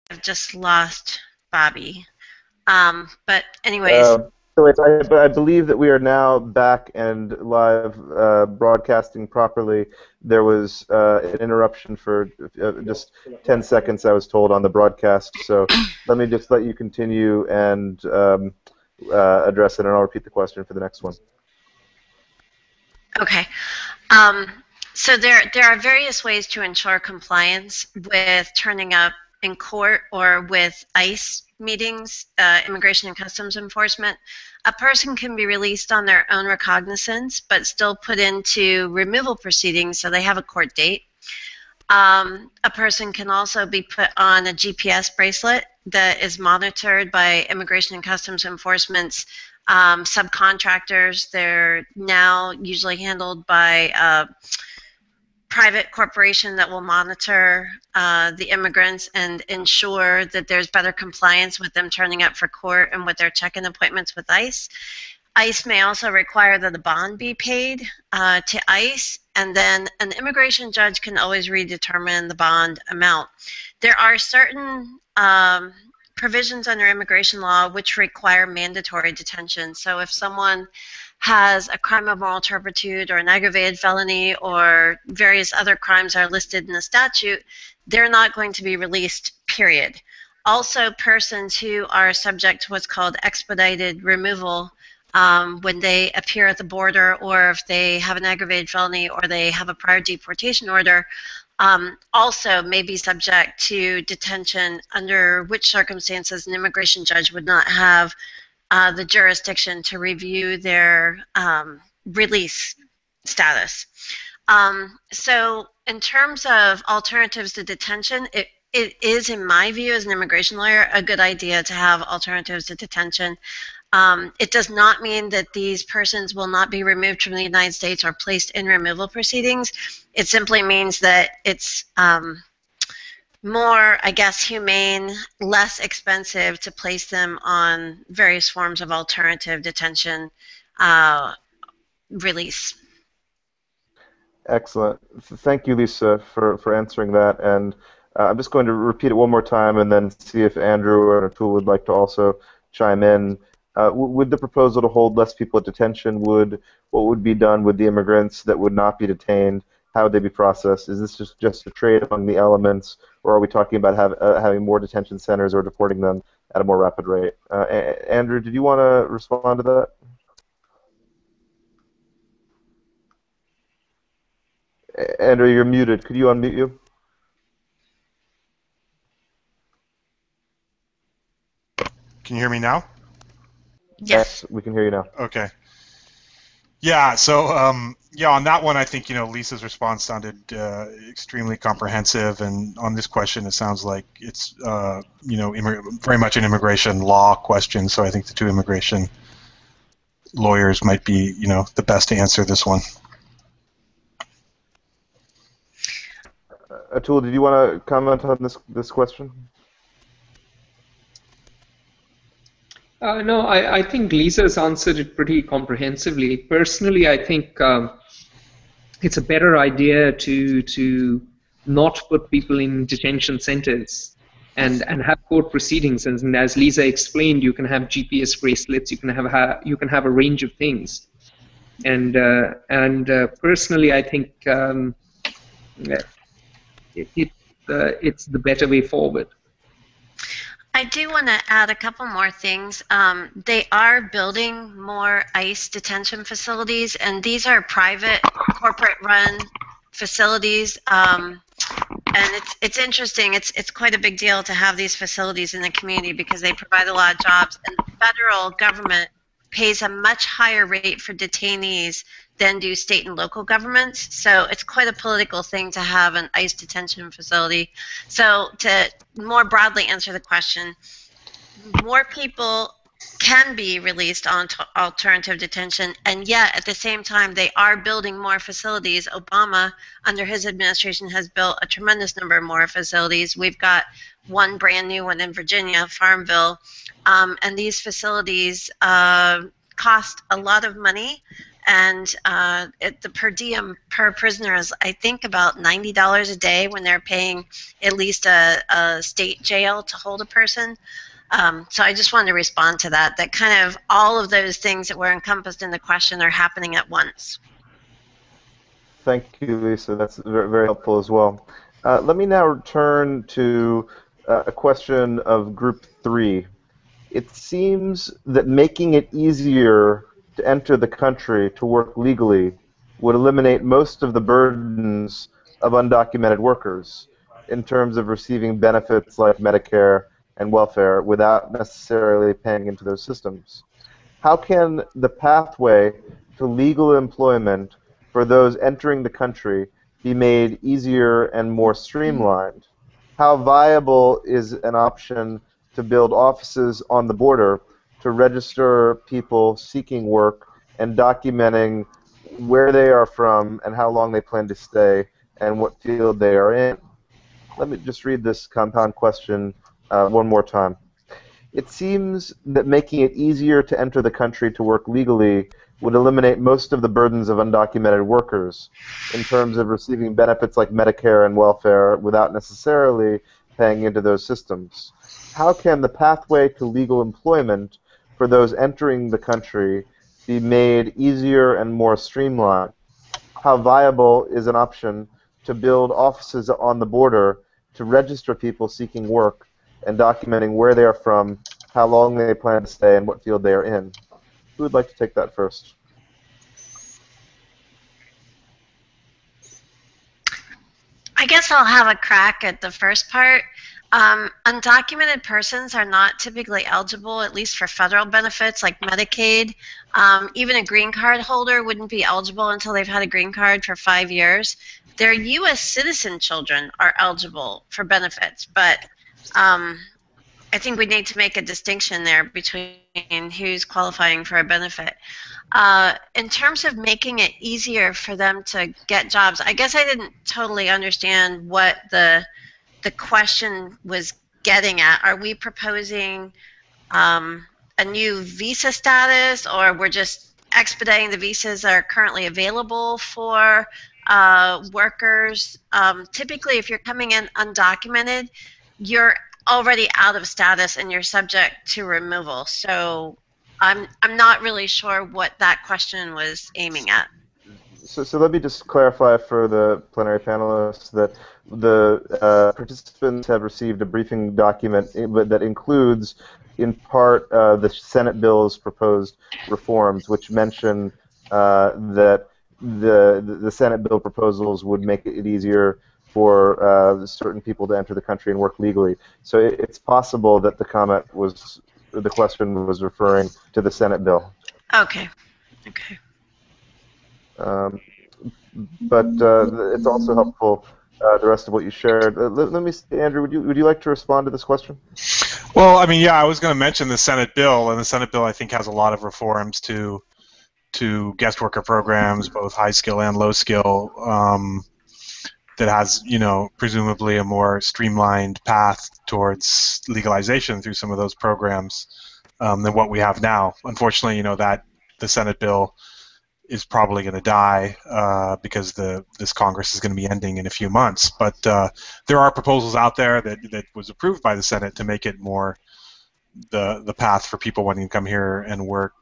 I've just lost Bobby. But anyways, I believe that we are now back and live broadcasting properly. There was an interruption for just 10 seconds, I was told, on the broadcast. So let me just let you continue and address it, and I'll repeat the question for the next one. okay. Um, so there are various ways to ensure compliance with turning up in court or with ICE meetings, Immigration and Customs Enforcement. A person can be released on their own recognizance, but still put into removal proceedings, so they have a court date. A person can also be put on a GPS bracelet that is monitored by Immigration and Customs Enforcement's subcontractors. They're now usually handled by a private corporation that will monitor the immigrants and ensure that there's better compliance with them turning up for court and with their check-in appointments with ICE. ICE may also require that a bond be paid to ICE, and then an immigration judge can always redetermine the bond amount. There are certain provisions under immigration law which require mandatory detention. So if someone has a crime of moral turpitude or an aggravated felony or various other crimes are listed in the statute, they're not going to be released, period. Also, persons who are subject to what's called expedited removal when they appear at the border, or if they have an aggravated felony or they have a prior deportation order, also may be subject to detention, under which circumstances an immigration judge would not have the jurisdiction to review their release status. So in terms of alternatives to detention, it is, in my view as an immigration lawyer, a good idea to have alternatives to detention. It does not mean that these persons will not be removed from the United States or placed in removal proceedings. It simply means that it's more, I guess, humane, less expensive to place them on various forms of alternative detention release. Excellent. Thank you, Lisa, for answering that. And I'm just going to repeat it one more time and then see if Andrew or Atul would like to also chime in. Would the proposal to hold less people at detention, what would be done with the immigrants that would not be detained? How would they be processed? Is this just a trade among the elements, or are we talking about having more detention centers or deporting them at a more rapid rate? Andrew, did you want to respond to that? Andrew, you're muted. Could you unmute you? Can you hear me now? Yes, we can hear you now. Okay. Yeah. So yeah, on that one, I think Lisa's response sounded extremely comprehensive, and on this question, it sounds like it's very much an immigration law question. So I think the two immigration lawyers might be the best to answer this one. Atul, did you want to comment on this question? No, I think Lisa's answered it pretty comprehensively. Personally, I think it's a better idea to not put people in detention centers and have court proceedings. And as Lisa explained, you can have GPS bracelets, you can have a range of things. And personally, I think it's the better way forward. I do want to add a couple more things. They are building more ICE detention facilities, and these are private, corporate-run facilities. And it's interesting. It's quite a big deal to have these facilities in the community because they provide a lot of jobs, and the federal government pays a much higher rate for detainees than do state and local governments. So it's quite a political thing to have an ICE detention facility. So to more broadly answer the question, more people can be released on alternative detention, and yet at the same time they are building more facilities. Obama, under his administration, has built a tremendous number of more facilities. We've got one brand new one in Virginia, Farmville, and these facilities cost a lot of money, and the per diem per prisoner is, I think, about $90 a day when they're paying at least a state jail to hold a person. So I just wanted to respond to that, that kind of all of those things that were encompassed in the question are happening at once. Thank you, Lisa. That's very, very helpful as well. Let me now return to a question of Group 3. It seems that making it easier to enter the country to work legally would eliminate most of the burdens of undocumented workers in terms of receiving benefits like Medicare and welfare without necessarily paying into those systems. How can the pathway to legal employment for those entering the country be made easier and more streamlined? How viable is an option to build offices on the border to register people seeking work and documenting where they are from and how long they plan to stay and what field they are in? Let me just read this compound question one more time. It seems that making it easier to enter the country to work legally would eliminate most of the burdens of undocumented workers in terms of receiving benefits like Medicare and welfare without necessarily paying into those systems. How can the pathway to legal employment for those entering the country be made easier and more streamlined? How viable is an option to build offices on the border to register people seeking work and documenting where they are from, how long they plan to stay, and what field they are in? Who would like to take that first? I guess I'll have a crack at the first part. Undocumented persons are not typically eligible, at least for federal benefits like Medicaid. Even a green card holder wouldn't be eligible until they've had a green card for 5 years. Their U.S. citizen children are eligible for benefits, but I think we need to make a distinction there between who's qualifying for a benefit. In terms of making it easier for them to get jobs, I guess I didn't totally understand what the question was getting at. Are we proposing a new visa status, or we're just expediting the visas that are currently available for workers? Typically, if you're coming in undocumented, you're already out of status and you're subject to removal. So I'm not really sure what that question was aiming at. So let me just clarify for the plenary panelists that the participants have received a briefing document that includes, in part, the Senate bill's proposed reforms, which mention that the Senate bill proposals would make it easier for certain people to enter the country and work legally. So it's possible that the question was referring to the Senate bill. Okay. Okay. But it's also helpful, the rest of what you shared. Let me see, Andrew, would you like to respond to this question? Well, I mean, yeah, I was going to mention the Senate bill, and the Senate bill I think has a lot of reforms to guest worker programs, both high skill and low skill, that has, presumably a more streamlined path towards legalization through some of those programs than what we have now. Unfortunately, that the Senate bill is probably going to die because this Congress is going to be ending in a few months. But there are proposals out there that was approved by the Senate to make it more the path for people wanting to come here and work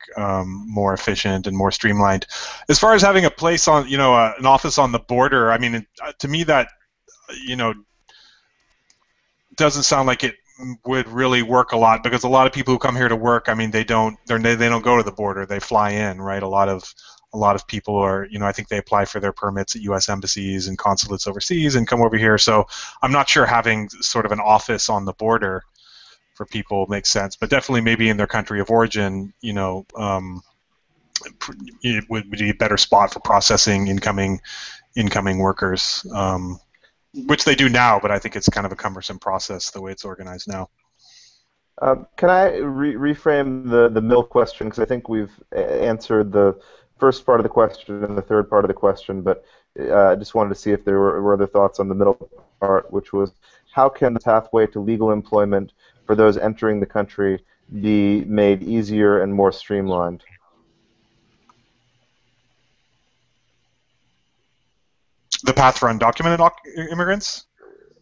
more efficient and more streamlined. As far as having a place on, an office on the border, I mean, to me that, doesn't sound like it would really work a lot, because a lot of people who come here to work, I mean, they don't go to the border, they fly in, right? A lot of people are, I think they apply for their permits at U.S. embassies and consulates overseas and come over here. So I'm not sure having sort of an office on the border for people makes sense, but definitely maybe in their country of origin, it would be a better spot for processing incoming workers, which they do now, but I think it's kind of a cumbersome process the way it's organized now. Can I reframe the MILF question, because I think we've answered the first part of the question and the third part of the question, but I just wanted to see if there were other thoughts on the middle part, which was, how can the pathway to legal employment for those entering the country be made easier and more streamlined? The path for undocumented immigrants?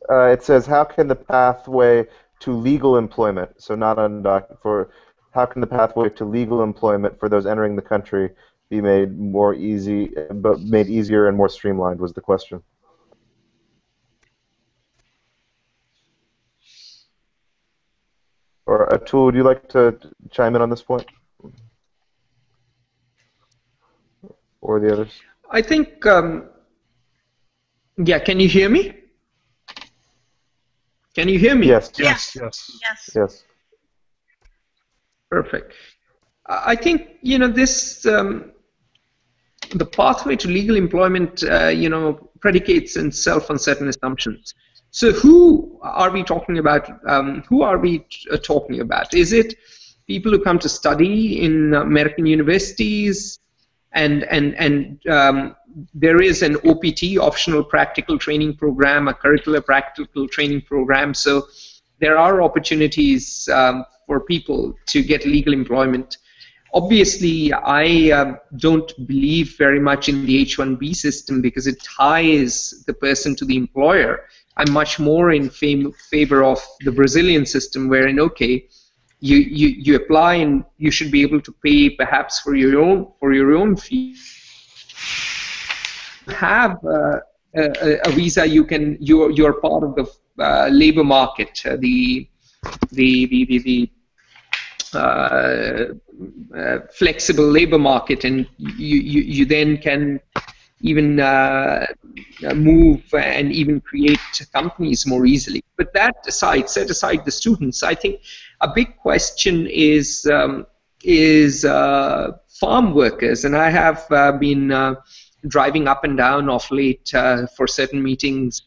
It says, how can the pathway to legal employment, so not how can the pathway to legal employment for those entering the country be made more easy, but made easier and more streamlined, was the question. Or Atul, would you like to chime in on this point? Or the others? I think, yeah, can you hear me? Can you hear me? Yes. Yes. Yes. Perfect. I think, this, the pathway to legal employment, predicates itself on certain assumptions. So who are we talking about? Talking about? Is it people who come to study in American universities, and there is an OPT, optional practical training program, a curricular practical training program. So there are opportunities for people to get legal employment. Obviously, I don't believe very much in the H-1B system because it ties the person to the employer. I'm much more in favor of the Brazilian system, wherein, okay, you apply and you should be able to pay perhaps for your own fee. Have a visa, you're part of the labor market, the flexible labor market, and you then can even move and even create companies more easily. But that aside, set aside the students, I think a big question is farm workers, and I have been driving up and down of late for certain meetings,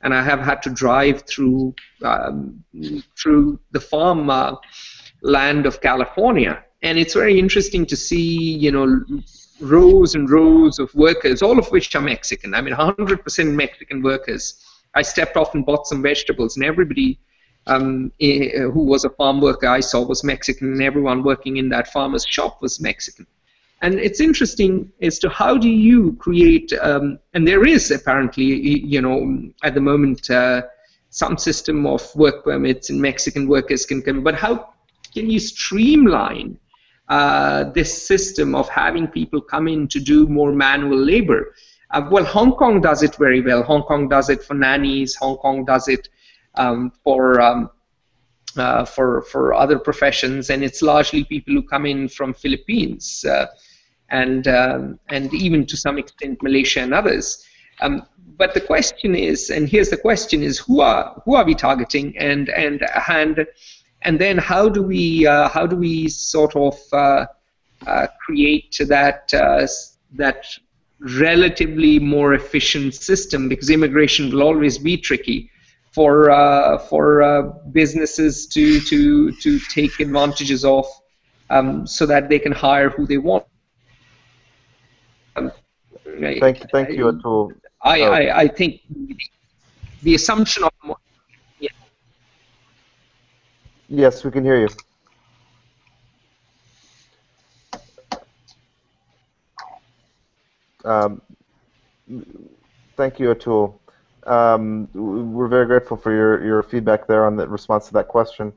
and I have had to drive through the farm land of California, and it's very interesting to see, rows and rows of workers, all of which are Mexican. I mean, 100% Mexican workers. I stepped off and bought some vegetables, and everybody who was a farm worker I saw was Mexican, and everyone working in that farmer's shop was Mexican. And it's interesting as to how do you create, and there is apparently, at the moment, some system of work permits and Mexican workers can come, but how can you streamline this system of having people come in to do more manual labor? Well, Hong Kong does it very well. Hong Kong does it for nannies. Hong Kong does it for other professions, and it's largely people who come in from Philippines and even to some extent Malaysia and others. But the question is, and here's the question: is who are we targeting, and then how do we sort of create that relatively more efficient system, because immigration will always be tricky for businesses to take advantages of, so that they can hire who they want. Thank you, Atul. I think the assumption of Yes, we can hear you. Thank you, Atul. We're very grateful for your feedback there on the response to that question.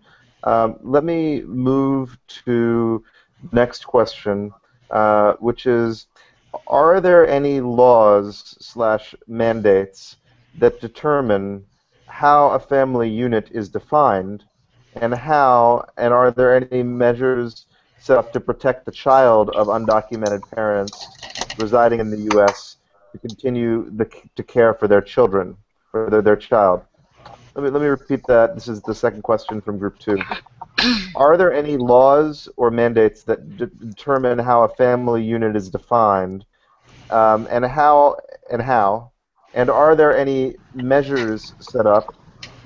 Let me move to the next question, which is, are there any laws/mandates that determine how a family unit is defined, and are there any measures set up to protect the child of undocumented parents residing in the U.S. to continue to care for their children, for their child? Let me repeat that. This is the second question from Group 2. Are there any laws or mandates that determine how a family unit is defined, and how, and are there any measures set up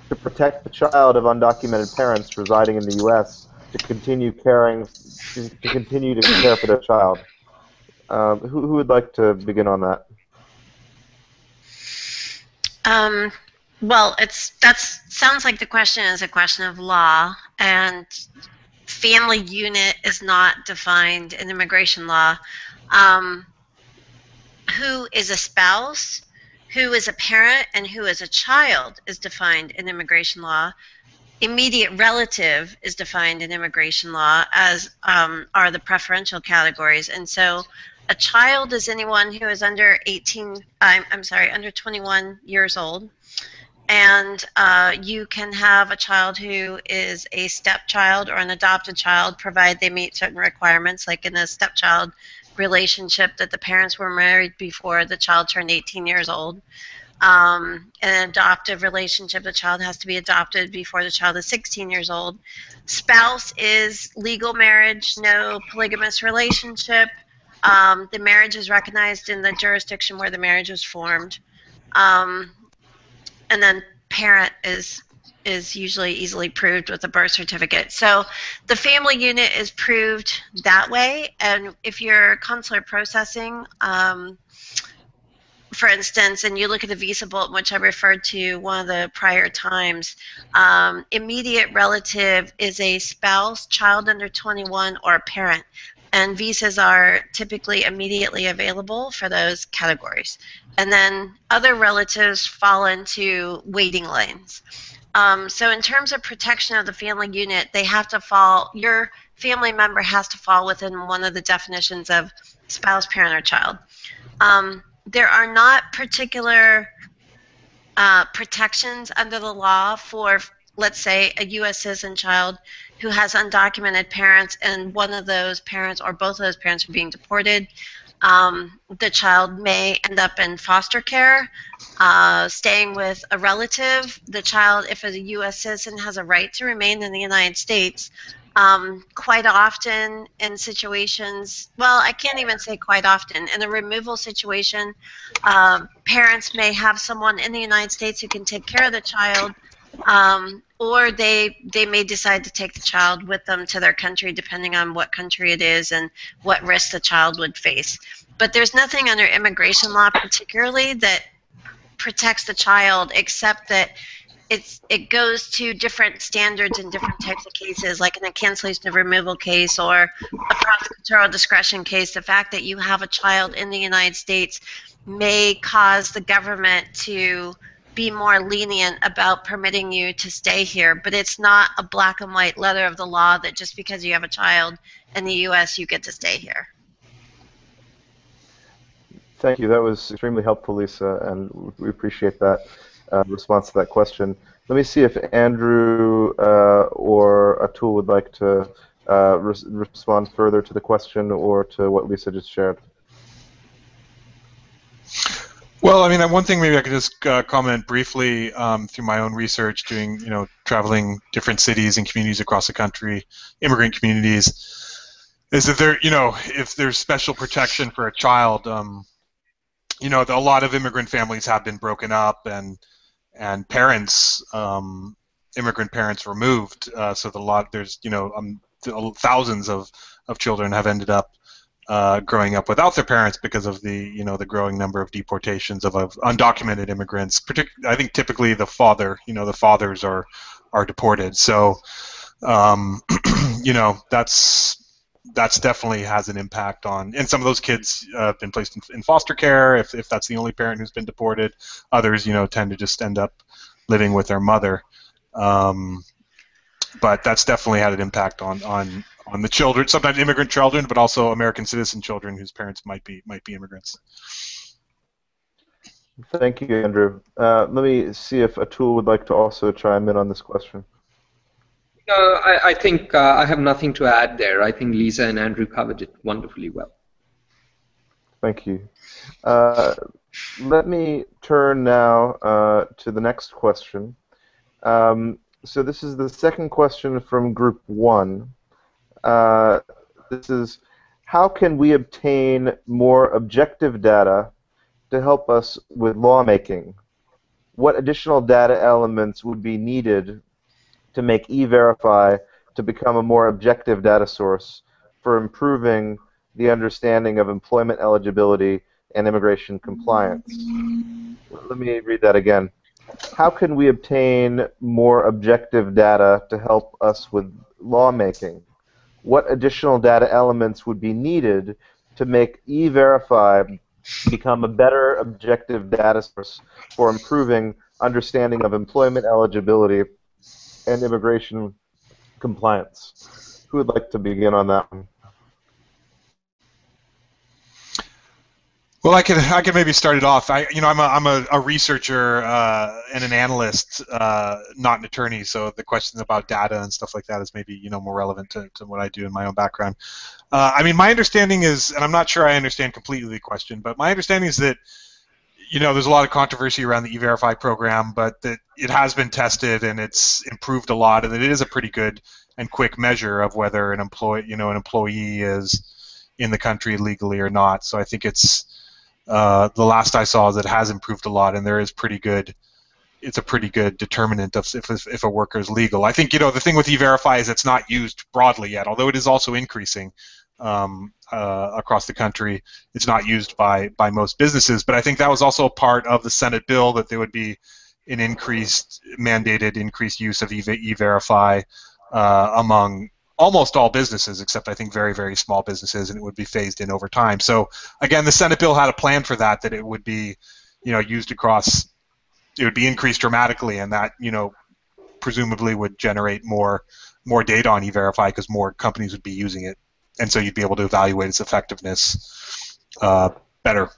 to protect the child of undocumented parents residing in the U.S. to continue to care for their child? Who would like to begin on that? Well, that sounds like the question is a question of law, and family unit is not defined in immigration law. Who is a spouse who is a parent and who is a child is defined in immigration law. Immediate relative is defined in immigration law, as are the preferential categories. And so a child is anyone who is under 18, I'm sorry, under 21 years old. And you can have a child who is a stepchild or an adopted child, provided they meet certain requirements, like in a stepchild relationship that the parents were married before the child turned 18 years old. An adoptive relationship, the child has to be adopted before the child is 16 years old. Spouse is legal marriage, no polygamous relationship. The marriage is recognized in the jurisdiction where the marriage was formed. And then parent is usually easily proved with a birth certificate. So the family unit is proved that way. And if you're consular processing, for instance, and you look at the visa bulletin, which I referred to one of the prior times, immediate relative is a spouse, child under 21, or a parent. And visas are typically immediately available for those categories. And then other relatives fall into waiting lanes. So in terms of protection of the family unit, they have to fall, your family member has to fall within one of the definitions of spouse, parent, or child. There are not particular protections under the law for, let's say, a U.S. citizen child who has undocumented parents and one of those parents or both of those parents are being deported. The child may end up in foster care, staying with a relative. The child, if a U.S. citizen, has a right to remain in the United States. Quite often in situations, well, I can't even say quite often, in a removal situation, parents may have someone in the United States who can take care of the child, or they may decide to take the child with them to their country, depending on what country it is and what risk the child would face. But there's nothing under immigration law particularly that protects the child, except that it goes to different standards in different types of cases, like in a cancellation of removal case or a prosecutorial discretion case. The fact that you have a child in the United States may cause the government to be more lenient about permitting you to stay here, but it's not a black and white letter of the law that just because you have a child in the U.S. you get to stay here. Thank you. That was extremely helpful, Lisa, and we appreciate that response to that question. Let me see if Andrew or Atul would like to respond further to the question or to what Lisa just shared. Well, I mean, one thing maybe I could just comment briefly through my own research, doing, traveling different cities and communities across the country, immigrant communities, is that there, if there's special protection for a child, a lot of immigrant families have been broken up and parents, immigrant parents, removed. So there's thousands of children have ended up growing up without their parents because of the the growing number of deportations of undocumented immigrants. I think typically the fathers are deported. So that's definitely has an impact on, and some of those kids have been placed in foster care if that's the only parent who's been deported. Others tend to just end up living with their mother. But that's definitely had an impact on the children, sometimes immigrant children, but also American citizen children whose parents might be immigrants. Thank you, Andrew. Let me see if Atul would like to also chime in on this question. I think I have nothing to add there. I think Lisa and Andrew covered it wonderfully well. Thank you. Let me turn now to the next question. So this is the second question from Group 1. This is, how can we obtain more objective data to help us with lawmaking? What additional data elements would be needed to make E-Verify to become a more objective data source for improving the understanding of employment eligibility and immigration compliance? Let me read that again. How can we obtain more objective data to help us with lawmaking? What additional data elements would be needed to make E-Verify become a better objective data source for improving understanding of employment eligibility and immigration compliance. Who would like to begin on that one? Well, I could maybe start it off. I'm a researcher and an analyst, not an attorney. So the questions about data and stuff like that is maybe more relevant to what I do in my own background. My understanding is, and I'm not sure I understand completely the question, but my understanding is that there's a lot of controversy around the E-Verify program, but that it has been tested and it's improved a lot, and that it is a pretty good and quick measure of whether an employee is in the country legally or not. So I think it's the last I saw is that it has improved a lot, and there is pretty good. It's a pretty good determinant of if a worker is legal. I think the thing with E-Verify is it's not used broadly yet, although it is also increasing across the country. It's not used by most businesses, but I think that was also a part of the Senate bill that there would be an mandated increased use of E-Verify among almost all businesses, except I think very, very small businesses, and it would be phased in over time. So again, the Senate bill had a plan for that it would be, used across, it would be increased dramatically, and that, presumably would generate more data on E-Verify because more companies would be using it, and so you'd be able to evaluate its effectiveness better.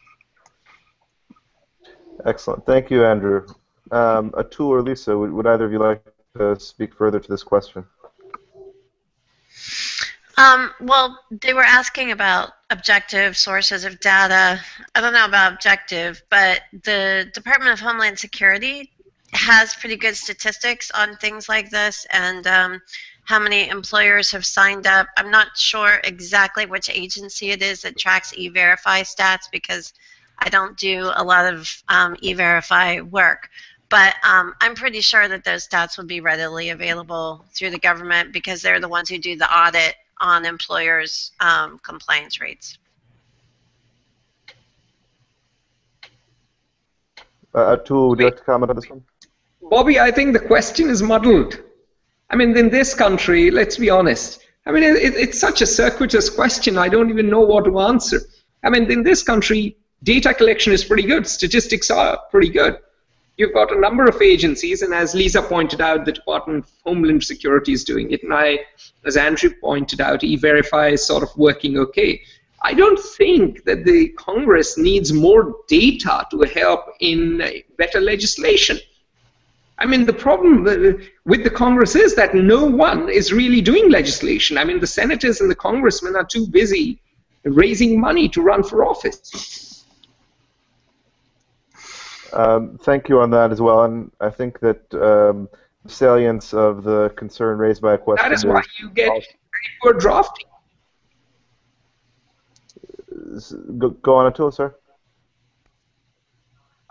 Excellent. Thank you, Andrew. Atul or Lisa, would either of you like to speak further to this question? Well, they were asking about objective sources of data. I don't know about objective, but the Department of Homeland Security has pretty good statistics on things like this, and how many employers have signed up. I'm not sure exactly which agency it is that tracks E-Verify stats, because I don't do a lot of E-Verify work. But I'm pretty sure that those stats would be readily available through the government, because they're the ones who do the audit on employers' compliance rates. Atul, would you like to comment on this one? Bobby, I think the question is muddled. In this country, let's be honest. It's such a circuitous question, I don't even know what to answer. In this country, data collection is pretty good. Statistics are pretty good. You've got a number of agencies, and as Lisa pointed out, the Department of Homeland Security is doing it, and as Andrew pointed out, E-Verify is sort of working okay. I don't think that the Congress needs more data to help in better legislation. The problem with the Congress is that no one is really doing legislation. The senators and the congressmen are too busy raising money to run for office. Thank you on that as well, and I think that the salience of the concern raised by a question that is why you get very poor drafting. Go on, Atul, sir.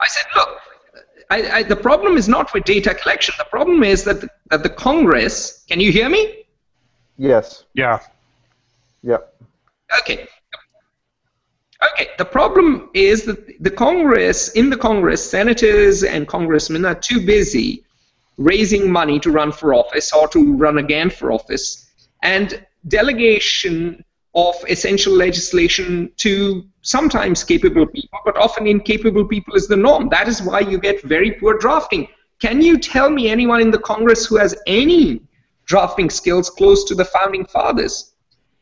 I said, look, the problem is not with data collection. The problem is that the Congress, can you hear me? Yes. Yeah. Yeah. Okay. Okay, the problem is that in the Congress, senators and congressmen are too busy raising money to run for office or to run again for office, and delegation of essential legislation to sometimes capable people, but often incapable people is the norm. That is why you get very poor drafting. Can you tell me anyone in the Congress who has any drafting skills close to the founding fathers?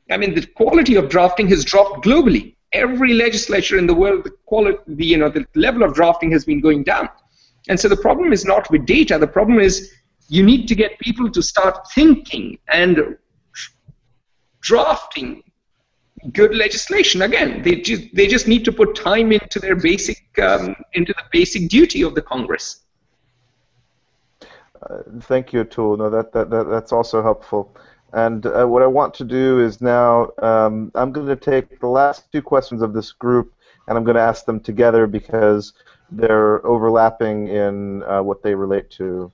The quality of drafting has dropped globally. Every legislature in the world, the level of drafting has been going down. And so the problem is not with data. The problem is you need to get people to start thinking and drafting good legislation. Again, they just need to put time into their into the basic duty of the Congress. Thank you, Atul. No, that's also helpful. And what I want to do is now, I'm going to take the last two questions of this group, and I'm going to ask them together because they're overlapping in what they relate to.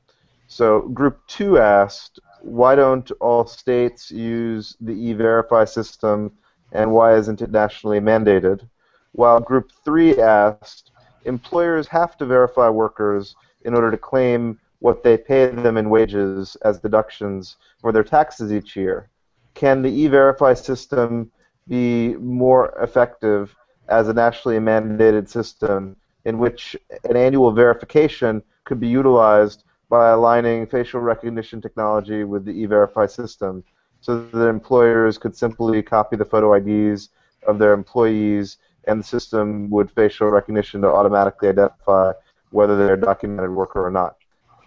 So group 2 asked, why don't all states use the E-Verify system, and why isn't it nationally mandated? While group 3 asked, employers have to verify workers in order to claim what they pay them in wages as deductions for their taxes each year. Can the E-Verify system be more effective as a nationally mandated system in which an annual verification could be utilized by aligning facial recognition technology with the E-Verify system so that employers could simply copy the photo IDs of their employees and the system would facial recognition to automatically identify whether they're a documented worker or not.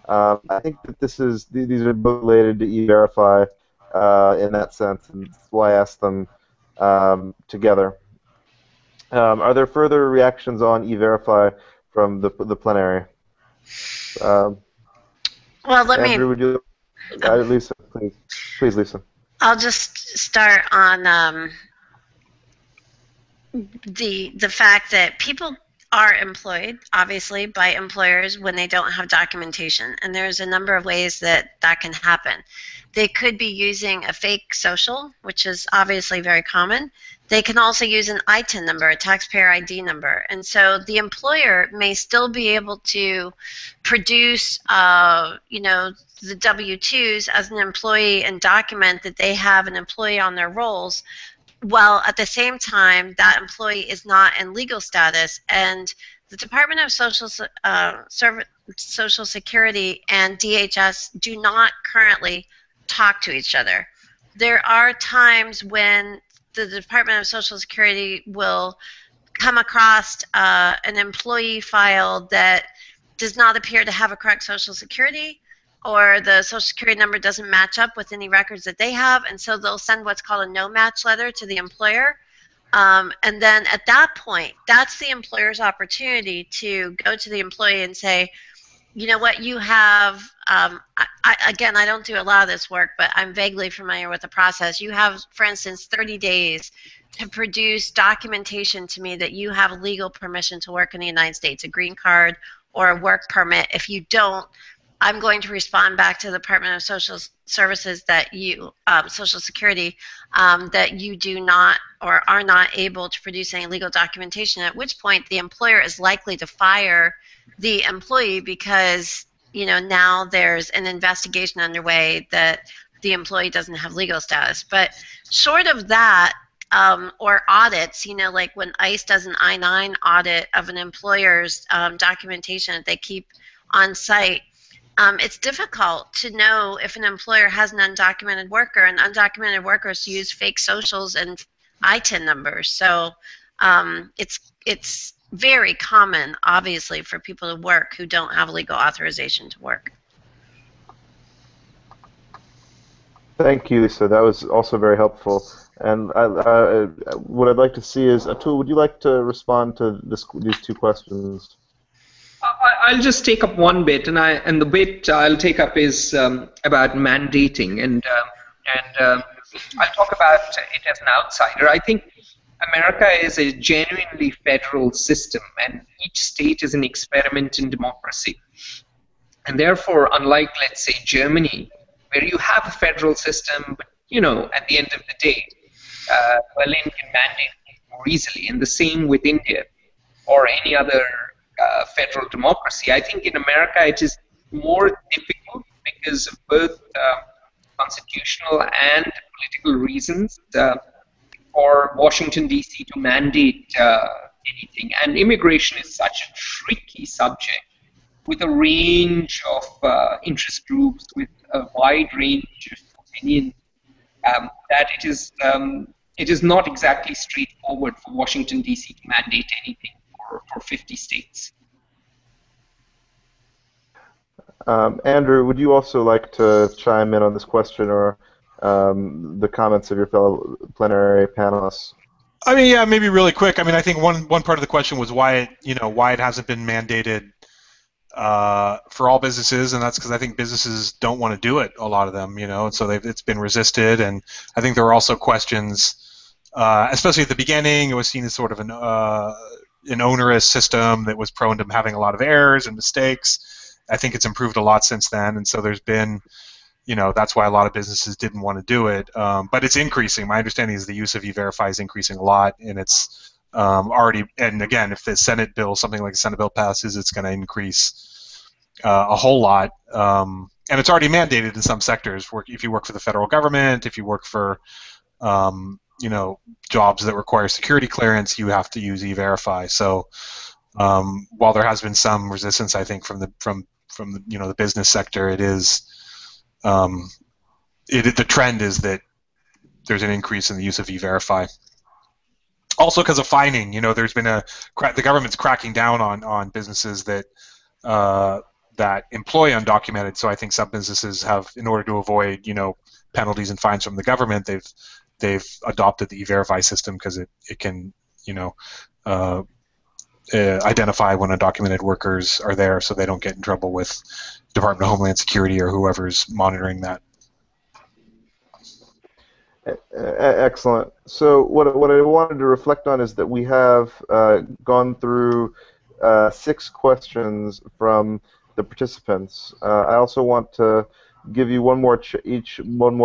I think that these are both related to E-Verify in that sense, and that's why I asked them together. Are there further reactions on E-Verify from the plenary? Um, Well, let me. Andrew, would you? Lisa, please, Lisa. I'll just start on the fact that people are employed, obviously, by employers when they don't have documentation, and there's a number of ways that that can happen. They could be using a fake social, which is obviously very common. They can also use an ITIN number, a taxpayer ID number, and so the employer may still be able to produce, the W-2s as an employee and document that they have an employee on their rolls, while at the same time that employee is not in legal status. And the Department of Social Security and DHS do not currently talk to each other. There are times when the Department of Social Security will come across an employee file that does not appear to have a correct Social Security, or the Social Security number doesn't match up with any records that they have, and so they'll send what's called a no-match letter to the employer. And then at that point, that's the employer's opportunity to go to the employee and say, you know what, you have, again, I don't do a lot of this work, but I'm vaguely familiar with the process. You have, for instance, 30 days to produce documentation to me that you have legal permission to work in the United States, a green card or a work permit. If you don't, I'm going to respond back to the Department of Social Services that you, Social Security, that you do not or are not able to produce any legal documentation, at which point the employer is likely to fire the employee because, now there's an investigation underway that the employee doesn't have legal status. But short of that, or audits, like when ICE does an I-9 audit of an employer's documentation that they keep on site, it's difficult to know if an employer has an undocumented worker, and undocumented workers use fake socials and ITIN numbers. So it's very common, obviously, for people to work who don't have legal authorization to work. Thank you, Lisa. That was also very helpful. And what I'd like to see is, Atul, would you like to respond to these two questions? I'll just take up one bit, and the bit I'll take up is about mandating, and I'll talk about it as an outsider. I think America is a genuinely federal system, and each state is an experiment in democracy. And therefore, unlike, let's say, Germany, where you have a federal system, but, at the end of the day, Berlin can mandate more easily, and the same with India or any other federal democracy. I think in America it is more difficult because of both constitutional and political reasons for Washington, D.C. to mandate anything. And immigration is such a tricky subject with a range of interest groups, with a wide range of opinions, that it is not exactly straightforward for Washington, D.C. to mandate anything for 50 states. Andrew, would you also like to chime in on this question, or the comments of your fellow plenary panelists? I mean, yeah, maybe really quick. I mean, I think one part of the question was why it hasn't been mandated for all businesses, and that's because I think businesses don't want to do it, a lot of them, and so it's been resisted. And I think there are also questions, especially at the beginning, it was seen as sort of an onerous system that was prone to having a lot of errors and mistakes. I think it's improved a lot since then, and so there's been, that's why a lot of businesses didn't want to do it. But it's increasing. My understanding is the use of E-Verify is increasing a lot, and it's already, and again, if the Senate bill, something like the Senate bill passes, it's going to increase a whole lot. And it's already mandated in some sectors. If you work for the federal government, if you work for jobs that require security clearance, you have to use E-Verify. So while there has been some resistance, I think from the business sector, it is the trend is that there's an increase in the use of E-Verify. Also, because of fining, there's been the government's cracking down on businesses that employ undocumented. So I think some businesses have, in order to avoid penalties and fines from the government, they've adopted the E-Verify system because it can identify when undocumented workers are there, so they don't get in trouble with Department of Homeland Security or whoever's monitoring that. Excellent. So what I wanted to reflect on is that we have gone through 6 questions from the participants. I also want to give you one more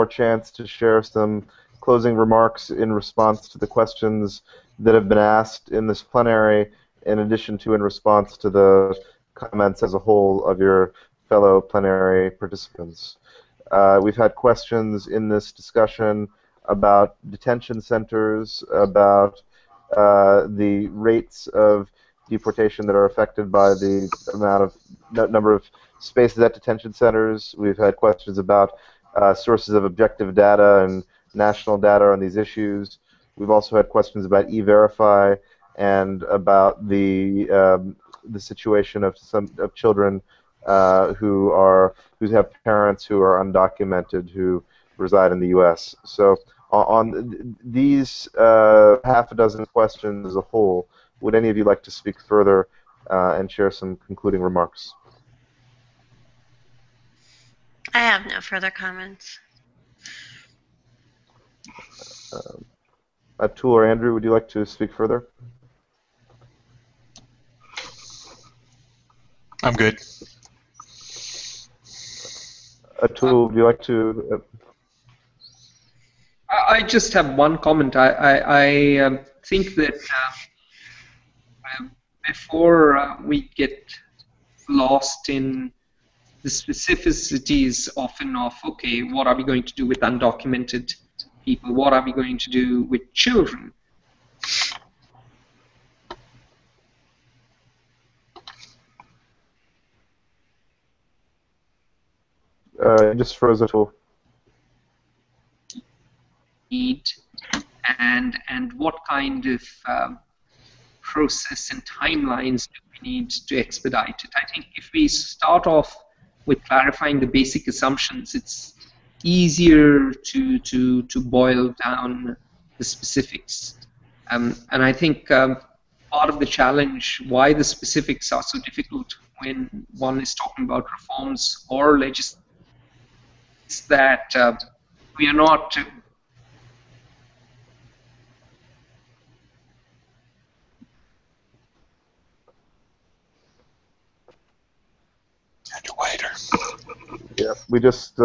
chance to share some closing remarks in response to the questions that have been asked in this plenary, in addition to in response to the comments as a whole of your fellow plenary participants. We've had questions in this discussion about detention centers, about the rates of deportation that are affected by the number of spaces at detention centers. We've had questions about sources of objective data and national data on these issues. We've also had questions about E-Verify and about the situation of children who have parents who are undocumented who reside in the U.S. So on these half a dozen questions as a whole, would any of you like to speak further and share some concluding remarks? I have no further comments. Atul or Andrew, would you like to speak further? I'm good. Atul, would you like to? I just have one comment. I think that before we get lost in the specificities often of, okay, what are we going to do with undocumented people? What are we going to do with children? Just froze Atul. And what kind of process and timelines do we need to expedite it? I think if we start off with clarifying the basic assumptions, it's easier to boil down the specifics. And I think part of the challenge, why the specifics are so difficult when one is talking about reforms or legislation, is that we are not Yeah, we just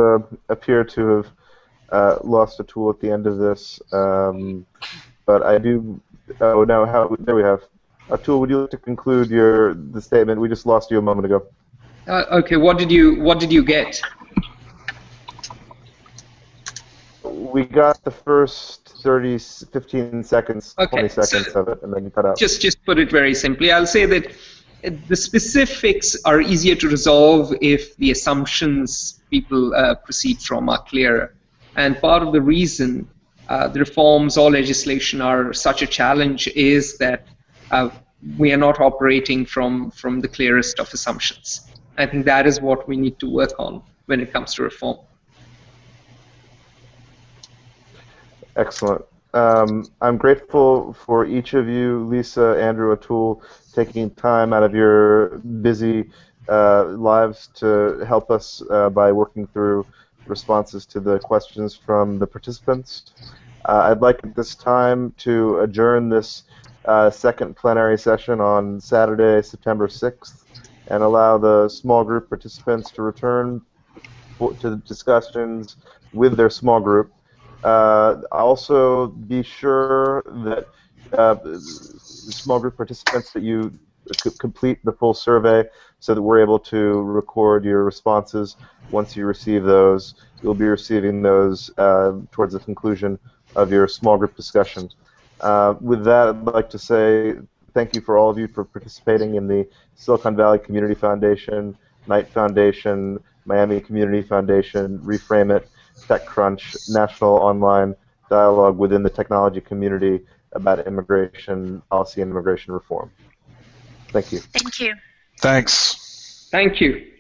appear to have lost Atul at the end of this, but I do. Oh no! There we have. Atul, would you like to conclude the statement? We just lost you a moment ago. Okay. What did you get? We got the first 15 seconds, okay, 20 seconds of it, and then you cut out. Just put it very simply. I'll say that the specifics are easier to resolve if the assumptions people proceed from are clearer. And part of the reason the reforms or legislation are such a challenge is that we are not operating from the clearest of assumptions. I think that is what we need to work on when it comes to reform. Excellent. I'm grateful for each of you, Lisa, Andrew, Atul, taking time out of your busy lives to help us by working through responses to the questions from the participants. I'd like at this time to adjourn this second plenary session on Saturday, September 6th, and allow the small group participants to return to the discussions with their small group. Also, be sure that small group participants that you complete the full survey so that we're able to record your responses once you receive those. You'll be receiving those towards the conclusion of your small group discussions. With that, I'd like to say thank you for all of you for participating in the Silicon Valley Community Foundation, Knight Foundation, Miami Community Foundation, Reframe It, TechCrunch, National Online Dialogue within the technology community about immigration policy and immigration reform. Thank you. Thank you. Thanks. Thank you.